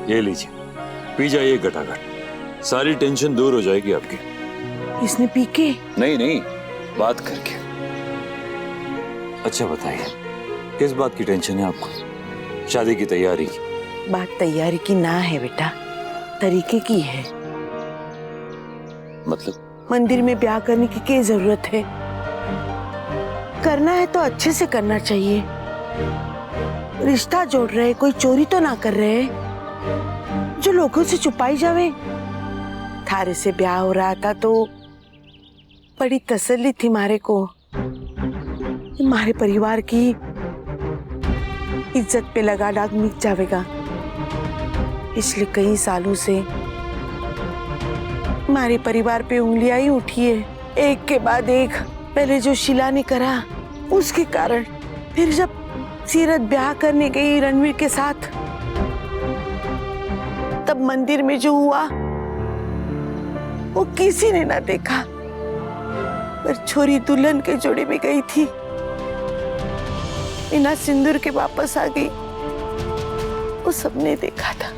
ये लीजिए, पी जाइए घटाघट, सारी टेंशन दूर हो जाएगी आपकी। इसने पी के? नहीं नहीं, बात करके। अच्छा बताइए, किस बात की टेंशन है आपको? शादी की तैयारी की? बात तैयारी की ना है बेटा, तरीके की है। मतलब? मंदिर में ब्याह करने की क्या जरूरत है? करना है तो अच्छे से करना चाहिए। रिश्ता जोड़ रहे, कोई चोरी तो ना कर रहे जो लोगों से छुपाई जावे। थारे से ब्याह हो रहा था तो बड़ी तसल्ली थी मारे को, हमारे परिवार की इज्जत पे लगा दाग मिट जाएगा। पिछले कई सालों से हमारे परिवार पे उंगलियां ही उठी है, एक के बाद एक। पहले जो शिला ने करा उसके कारण, फिर जब सीरत ब्याह करने गई रणवीर के साथ, तब मंदिर में जो हुआ वो किसी ने ना देखा, पर छोरी दुल्हन के जोड़े में गई थी, बिना सिंदूर के वापस आ गई, वो सबने देखा था।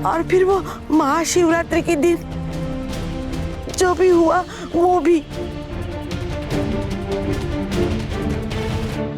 और फिर वो महाशिवरात्रि के दिन जो भी हुआ वो भी।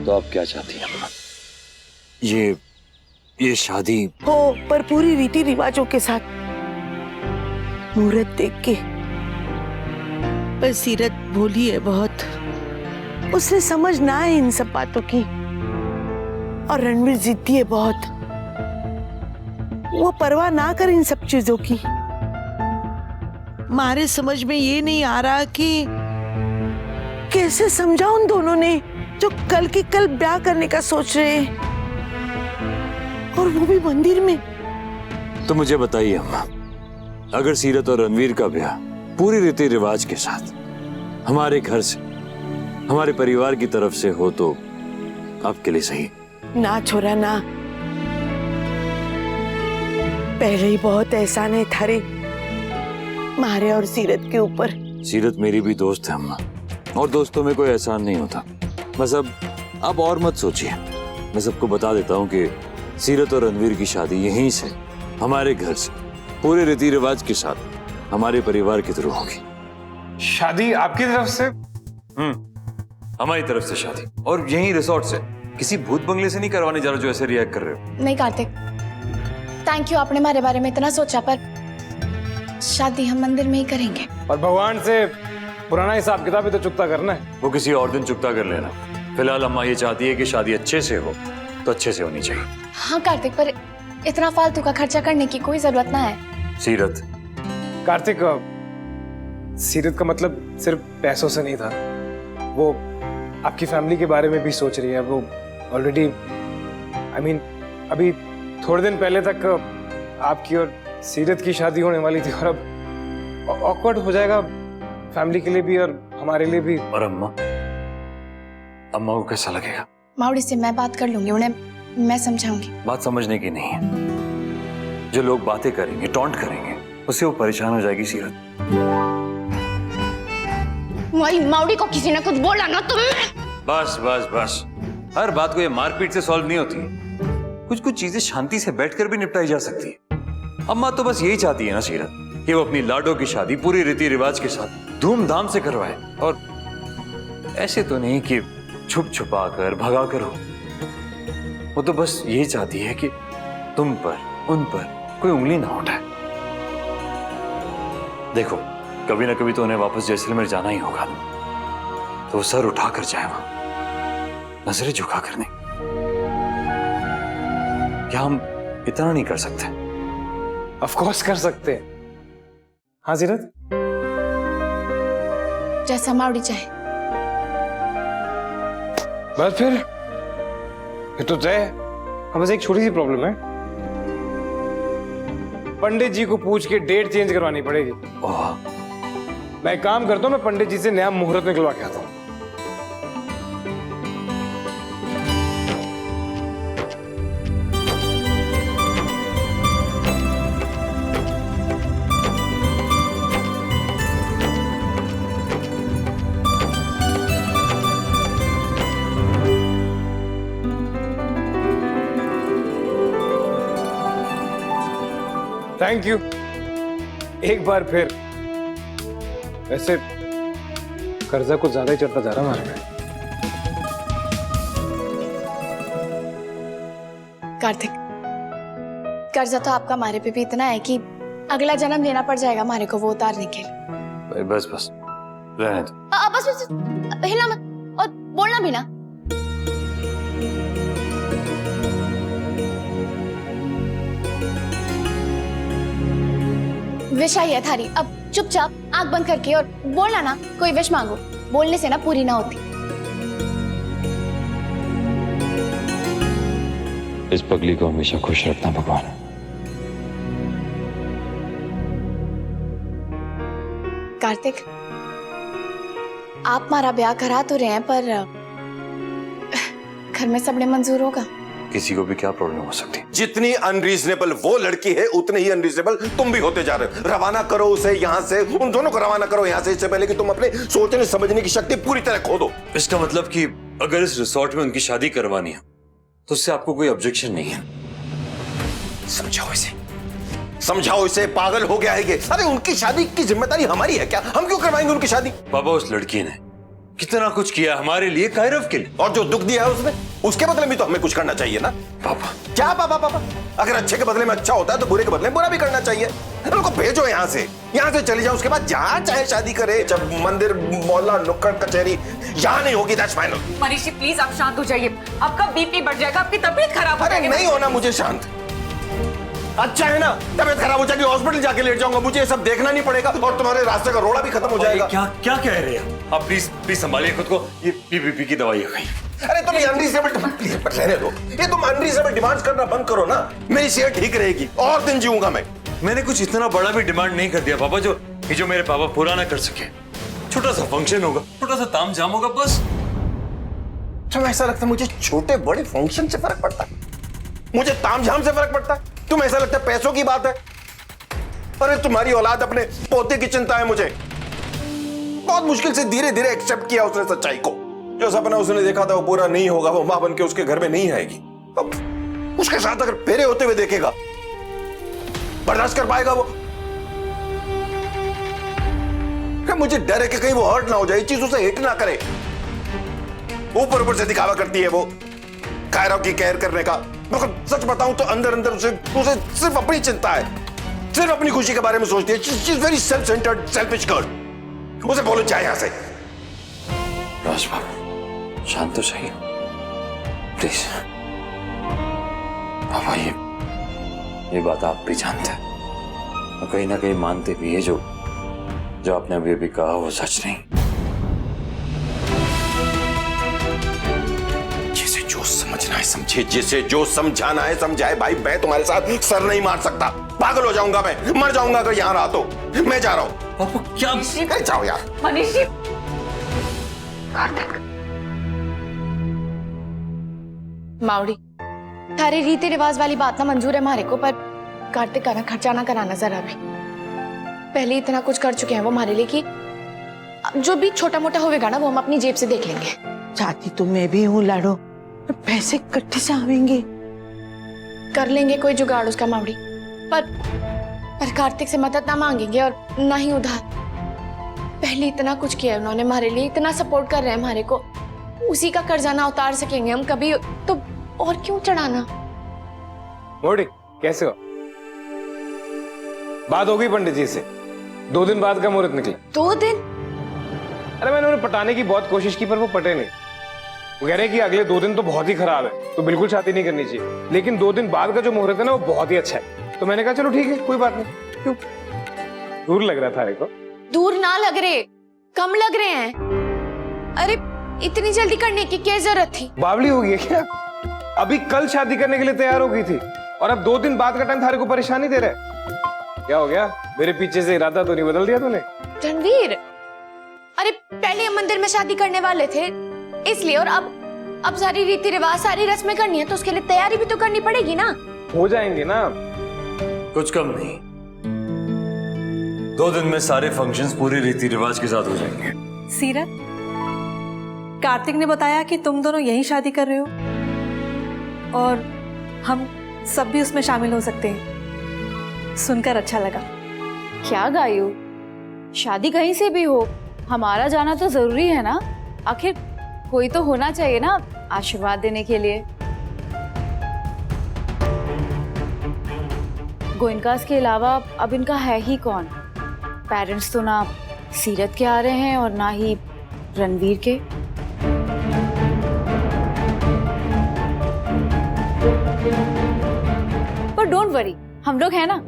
तो आप क्या चाहती हैं अम्मा? ये शादी हो, पर पूरी रीति रिवाजों के साथ, मुहूर्त देख के। पर सीरत भोली है बहुत, उसने समझ ना है इन सब बातों की। और रणवीर जिद्दी है बहुत, वो परवाह ना कर इन सब चीजों की। मारे समझ में ये नहीं आ रहा कि कैसे समझा उन दोनों ने, जो कल की कल ब्याह करने का सोच रहे हैं, और वो भी मंदिर में। तो मुझे बताइए अम्मा, अगर सीरत और रणवीर का ब्याह पूरी रीति रिवाज के साथ हमारे घर से, हमारे परिवार की तरफ से हो तो आपके लिए सही? ना छोरा ना, पहले ही बहुत एहसान है थारे मारे और सीरत के ऊपर। सीरत मेरी भी दोस्त है अम्मा, और दोस्तों में कोई एहसान नहीं होता। बस अब और मत सोचिए। मैं सबको बता देता हूँ कि सीरत और रणवीर की शादी यहीं से, हमारे घर से, पूरे रीति रिवाज के साथ हमारे परिवार के थ्रू होगी। शादी आपकी तरफ से? हमारी तरफ से शादी, और यहीं रिसोर्ट से। किसी भूत बंगले से नहीं करवाने जा रहे जो ऐसे रिएक्ट कर रहे हो। नहीं कार्तिक, थैंक यू, आपने हमारे बारे में इतना सोचा, पर शादी हम मंदिर में ही करेंगे। और भगवान से पुराना हिसाब किताब भी तो चुकता करना है। वो किसी और दिन चुकता कर लेना। फिलहाल अम्मा ये चाहती है कि शादी अच्छे से हो, तो अच्छे से होनी चाहिए। हाँ कार्तिक, पर इतना फालतू का खर्चा करने की कोई जरूरत ना है। सीरत, कार्तिक, सीरत का मतलब सिर्फ पैसों से नहीं था, वो आपकी फैमिली के बारे में भी सोच रही है। वो ऑलरेडी अभी थोड़े दिन पहले तक आपकी और सीरत की शादी होने वाली थी, और अब ऑकवर्ड हो जाएगा फैमिली के लिए भी और हमारे लिए भी। और अम्मा को कैसा लगेगा? माउडी से मैं बात कर लूंगी, उन्हें मैं समझाऊंगी। बात समझने की नहीं है, जो लोग बातें करेंगे, टॉन्ट करेंगे, उससे वो परेशान हो जाएगी सीरत। वही माउडी को किसी ने कुछ बोला ना तुम। बस बस बस, हर बात को ये मारपीट से सॉल्व नहीं होती। कुछ चीजें शांति से बैठकर भी निपटाई जा सकती है। अम्मा तो बस यही चाहती है ना सीरत, कि वो अपनी लाडो की शादी पूरी रीति रिवाज के साथ धूमधाम से करवाए, और ऐसे तो नहीं कि छुप छुपा कर भगा कर हो। वो तो बस यही चाहती है कि तुम पर, उन पर कोई उंगली ना उठाए। देखो, कभी ना कभी तो उन्हें वापस जैसलमेर जाना ही होगा, तो वो सर उठा कर जाए वहां, नजरें झुका कर नहीं। क्या हम इतना नहीं कर सकते? ऑफ कोर्स कर सकते हैं। हाँ सीरत, जैसा माउडी चाहे। बस फिर तो तय है। हाँ, बस एक छोटी सी प्रॉब्लम है, पंडित जी को पूछ के डेट चेंज करवानी पड़ेगी। मैं एक काम करता हूँ, मैं पंडित जी से नया मुहूर्त निकलवा के आता हूँ। थैंक यू एक बार फिर। वैसे कर्जा कुछ ज्यादा ही चढ़ता जा रहा हमारे में। कार्तिक, कर्जा तो आपका हमारे पे भी इतना है कि अगला जन्म लेना पड़ जाएगा हमारे को वो उतारने के लिए। बस बस रहने दो। बस बस हिलना मत और बोलना भी ना। विश आई है थारी, अब चुपचाप आंख बंद करके और बोलना ना, कोई विश मांगो, बोलने से ना पूरी ना होती। इस पगली को हमेशा खुश रखना भगवान। कार्तिक, आप हमारा ब्याह करा तो रहे हैं, पर घर में सबने मंजूर होगा? किसी को भी क्या प्रॉब्लम हो सकती है? जितनी अनरीजनेबल वो लड़की है उतनी ही अनरीजनेबल तुम भी होते जा रहे हो। रवाना करो उसे यहाँ से, उन दोनों को रवाना करो यहाँ से, इससे पहले कि तुम अपने सोचने समझने की शक्ति पूरी तरह खो दो। इसका मतलब कि अगर इस रिसोर्ट में उनकी शादी करवानी है तो उससे आपको कोई ऑब्जेक्शन नहीं है? समझाओ इसे, समझाओ इसे, पागल हो गया है ये। अरे उनकी शादी की जिम्मेदारी हमारी है क्या? हम क्यों करवाएंगे उनकी शादी? पापा, उस लड़की ने कितना कुछ किया हमारे लिए, कायरव के लिए। और जो दुख दिया है उसने, उसके बदले में तो हमें कुछ करना चाहिए ना। पापा क्या पापा? पापा अगर अच्छे के बदले में अच्छा होता है तो बुरे के बदले में बुरा भी करना चाहिए। उनको भेजो यहाँ से चले जाओ, उसके बाद जहाँ चाहे शादी करे, जब मंदिर, मोहल्ला, नुक्कड़, कचहरी, यहाँ नहीं होगी। That's final. मनीषी प्लीज आप शांत हो जाइए, आपका बीपी बढ़ जाएगा, आपकी तबीयत खराब हो अरे जाएगी। नहीं होना मुझे शांत। अच्छा है ना, तबीयत खराब हो जाएगी, हॉस्पिटल जाके लेट जाऊंगा, मुझे ये सब देखना नहीं पड़ेगा और तुम्हारे रास्ते का रोड़ा भी खत्म हो जाएगा। क्या क्या कह रहे हैं आप? प्लीज प्लीज संभालिए खुद को। ये बीपी की दवाई है कहीं। अरे तुम अनरीजनेबल रहने दो, ये तुम अनरीजनेबल डिमांड्स करना बंद करो ना, मेरी सेहत ठीक रहेगी और दिन जीऊंगा मैं। मैंने कुछ इतना बड़ा भी डिमांड नहीं कर दिया पापा जो मेरे पापा पूरा ना कर सके। छोटा सा फंक्शन होगा, छोटा सा तामझाम होगा बस। तुम ऐसा लगता है मुझे छोटे बड़े फंक्शन से फर्क पड़ता है, मुझे तामझाम से फर्क पड़ता है? तुम ऐसा लगता है पैसों की बात है? अरे तुम्हारी औलाद अपने पोते की चिंता है मुझे। बहुत मुश्किल से धीरे धीरे एक्सेप्ट किया उसने सच्चाई को। जो सपना उसने देखा था वो पूरा नहीं होगा, वो मां बन के उसके घर में नहीं आएगी। अब उसके साथ अगर फेरे होते हुए देखेगा, बर्दाश्त कर पाएगा वो? क्या मुझे डर है कि कहीं वो हर्ट ना हो जाए, चीज उसे हिट ना करे। ऊपर ऊपर से दिखावा करती है वो कायरव की केयर करने का, मगर सच बताऊं तो अंदर अंदर उसे सिर्फ अपनी चिंता है, सिर्फ अपनी खुशी के बारे में सोचती है। She is very self centred, selfish girl. उसे बोलो जाए यहां से। राज बाबू शांत तो सही, प्लीज। पापा ये बात आप भी जानते हैं और कहीं ना कहीं मानते भी है, जो आपने अभी अभी कहा वो सच नहीं। जिसे जो समझना है समझे, जिसे जो समझाना है समझाए। भाई मैं तुम्हारे साथ सर नहीं मार सकता, पागल हो जाऊंगा मैं, मर जाऊंगा अगर यहाँ रहा तो। मैं जा रहा हूं। पापा क्या? अरे जाओ यार। मनीषी मावड़ी, थारे रीति रिवाज वाली बात ना मंजूर है हमारे को, पर कार्तिक का ना खर्चा ना कराना जरा भी। पहले इतना कुछ कर चुके हैं वो हमारे लिए कि जो भी छोटा मोटा होगा ना वो हम अपनी जेब से देख लेंगे। चाहती तो मैं भी हूँ लाडो, पर पैसे इकट्ठे से आवेंगे। कर लेंगे कोई जुगाड़ उसका मावड़ी, पर कार्तिक से मदद ना मांगेंगे और ना ही उधार। पहले इतना कुछ किया है उन्होंने हमारे लिए, इतना सपोर्ट कर रहे हैं हमारे को, उसी का कर्जा ना उतार सकेंगे हम कभी तो और क्यों चढ़ाना। मोड़ी कैसे हो? बात हो गई पंडित जी से, 2 दिन बाद का मुहूर्त निकला। 2 दिन? अरे मैंने उन्हें पटाने की बहुत कोशिश की पर वो पटे नहीं। वो कह रहे हैं कि अगले 2 दिन तो बहुत ही खराब है, तो बिल्कुल शादी नहीं करनी चाहिए, लेकिन 2 दिन बाद का जो मुहूर्त है ना वो बहुत ही अच्छा है। तो मैंने कहा चलो ठीक है, कोई बात नहीं। क्यों दूर लग रहा था मेरे को? दूर ना लग रहे, कम लग रहे हैं। अरे इतनी जल्दी करने की क्या जरूरत थी? बावली हो गई है क्या? अभी कल शादी करने के लिए तैयार हो गई थी और अब 2 दिन बाद का टाइम थारे को परेशानी दे रहे। क्या हो गया? मेरे पीछे से इरादा तो नहीं बदल दिया तूने? रणवीर, अरे पहले हम मंदिर में शादी करने वाले थे इसलिए, और अब सारी रीति रिवाज, सारी रस्में करनी है तो उसके लिए तैयारी भी तो करनी पड़ेगी ना। हो जाएंगे ना, कुछ कम नहीं। 2 दिन में सारे फंक्शंस पूरी रीति रिवाज के साथ हो जाएंगे। सीरत, कार्तिक ने बताया कि तुम दोनों यहीं शादी कर रहे हो और हम सब भी उसमें शामिल हो सकते हैं। सुनकर अच्छा लगा। क्या गायू, शादी कहीं से भी हो, हमारा जाना तो जरूरी है ना। आखिर कोई तो होना चाहिए ना आशीर्वाद देने के लिए। गोइनकास के अलावा अब इनका है ही कौन? पेरेंट्स तो ना सीरत के आ रहे हैं और ना ही रणवीर के। पर डोंट वरी, हम लोग हैं ना।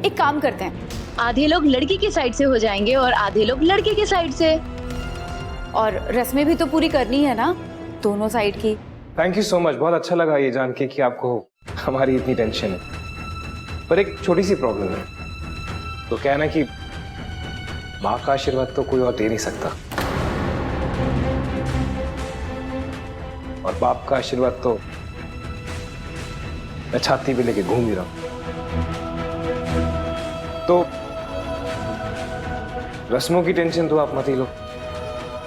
एक काम करते हैं, आधे लोग लड़की की साइड से हो जाएंगे और आधे लोग लड़के की साइड से। और रस्में भी तो पूरी करनी है ना दोनों साइड की। थैंक यू सो मच, बहुत अच्छा लगा ये जान के कि आपको हमारी इतनी टेंशन है। पर एक छोटी सी प्रॉब्लम है। तो क्या है ना कि माँ का आशीर्वाद तो कोई और दे नहीं सकता, और बाप का आशीर्वाद तो मैं छाती पे लेके घूम ही रहा हूं। तो रस्मों की टेंशन तो आप मत ही लो,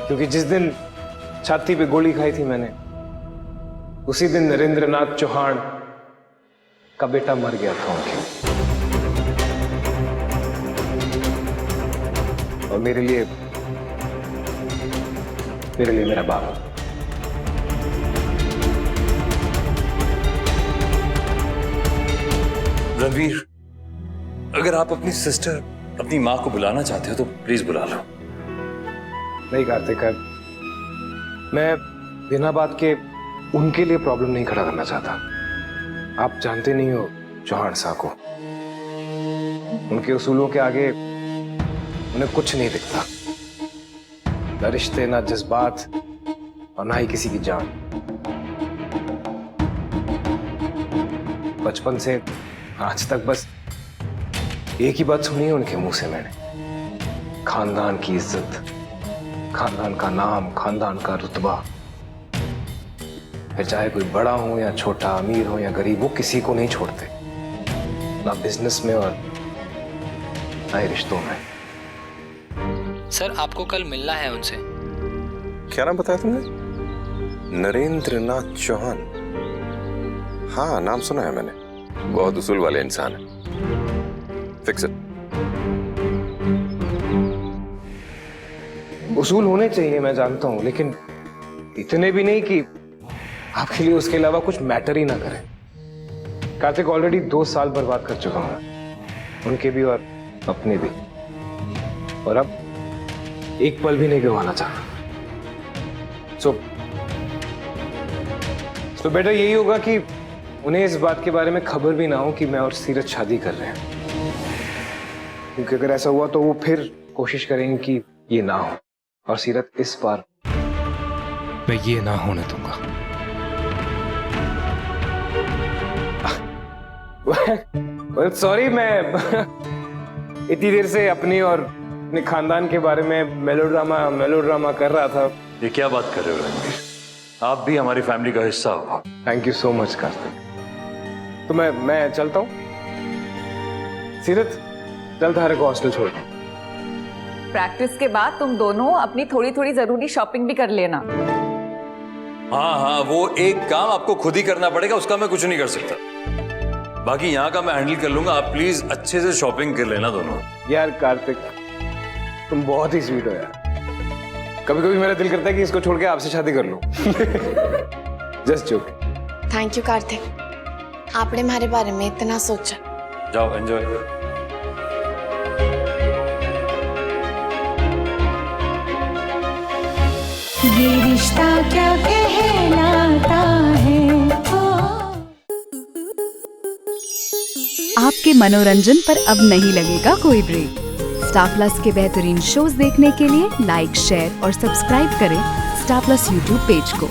क्योंकि जिस दिन छाती पे गोली खाई थी मैंने, उसी दिन नरेंद्रनाथ चौहान का बेटा मर गया था उनके। और मेरे लिए मेरा बाप। रणवीर, अगर आप अपनी सिस्टर, अपनी माँ को बुलाना चाहते हो तो प्लीज बुला लो। नहीं कार्तिक, मैं बिना बात के उनके लिए प्रॉब्लम नहीं खड़ा करना चाहता। आप जानते नहीं हो चौहान साहब को, उनके उसूलों के आगे उन्हें कुछ नहीं दिखता। ना रिश्ते, ना जज्बात, और ना ही किसी की जान। बचपन से आज तक बस एक ही बात सुनी है उनके मुंह से मैंने, खानदान की इज्जत, खानदान का नाम, खानदान का रुतबा। फिर चाहे कोई बड़ा हो या छोटा, अमीर हो या गरीब, वो किसी को नहीं छोड़ते, ना बिजनेस में और ना ही रिश्तों में। सर आपको कल मिलना है उनसे। क्या नाम बताया तुमने? नरेंद्रनाथ चौहान। हाँ, नाम सुना है मैंने। बहुत उसूल वाले इंसान है। Fix it. उसूल होने चाहिए, मैं जानता हूं, लेकिन इतने भी नहीं कि आपके लिए उसके अलावा कुछ मैटर ही ना करे। कार्तिक, ऑलरेडी 2 साल बर्बाद कर चुका हूं, उनके भी और अपने भी, और अब एक पल भी नहीं गंवाना चाहता। तो बेटर यही होगा कि उन्हें इस बात के बारे में खबर भी ना हो कि मैं और सीरत शादी कर रहे हैं, क्योंकि अगर ऐसा हुआ तो वो फिर कोशिश करेंगे कि ये ना हो, और सीरत इस बार मैं ये ना होने दूंगा। सॉरी, मैं इतनी देर से अपनी और अपने खानदान के बारे में मेलोड्रामा कर रहा था। ये क्या बात कर रहे हो रणवीर? आप भी हमारी फैमिली का हिस्सा हो। Thank you so much Kartik. तो मैं चलता हूँ। सीरत, चल तारे को हॉस्टल छोड़। प्रैक्टिस के बाद तुम दोनों अपनी थोड़ी थोड़ी जरूरी शॉपिंग भी कर लेना। हाँ, वो एक काम आपको खुद ही करना पड़ेगा, उसका मैं कुछ नहीं कर सकता। बाकी यहाँ का मैं हैंडल कर लूंगा। आप प्लीज अच्छे से शॉपिंग कर लेना दोनों। यार कार्तिक, तुम बहुत ही स्वीट हो यार। कभी कभी मेरा दिल करता है कि इसको छोड़ के आपसे शादी कर लूं। Just joke. Thank you Kartik, आपने हमारे बारे में इतना सोचा। जाओ, एंजॉय। ये रिश्ता क्या कहलाता है। आपके मनोरंजन पर अब नहीं लगेगा कोई ब्रेक। स्टार प्लस के बेहतरीन शोज देखने के लिए लाइक, शेयर और सब्सक्राइब करें स्टार प्लस यूट्यूब पेज को।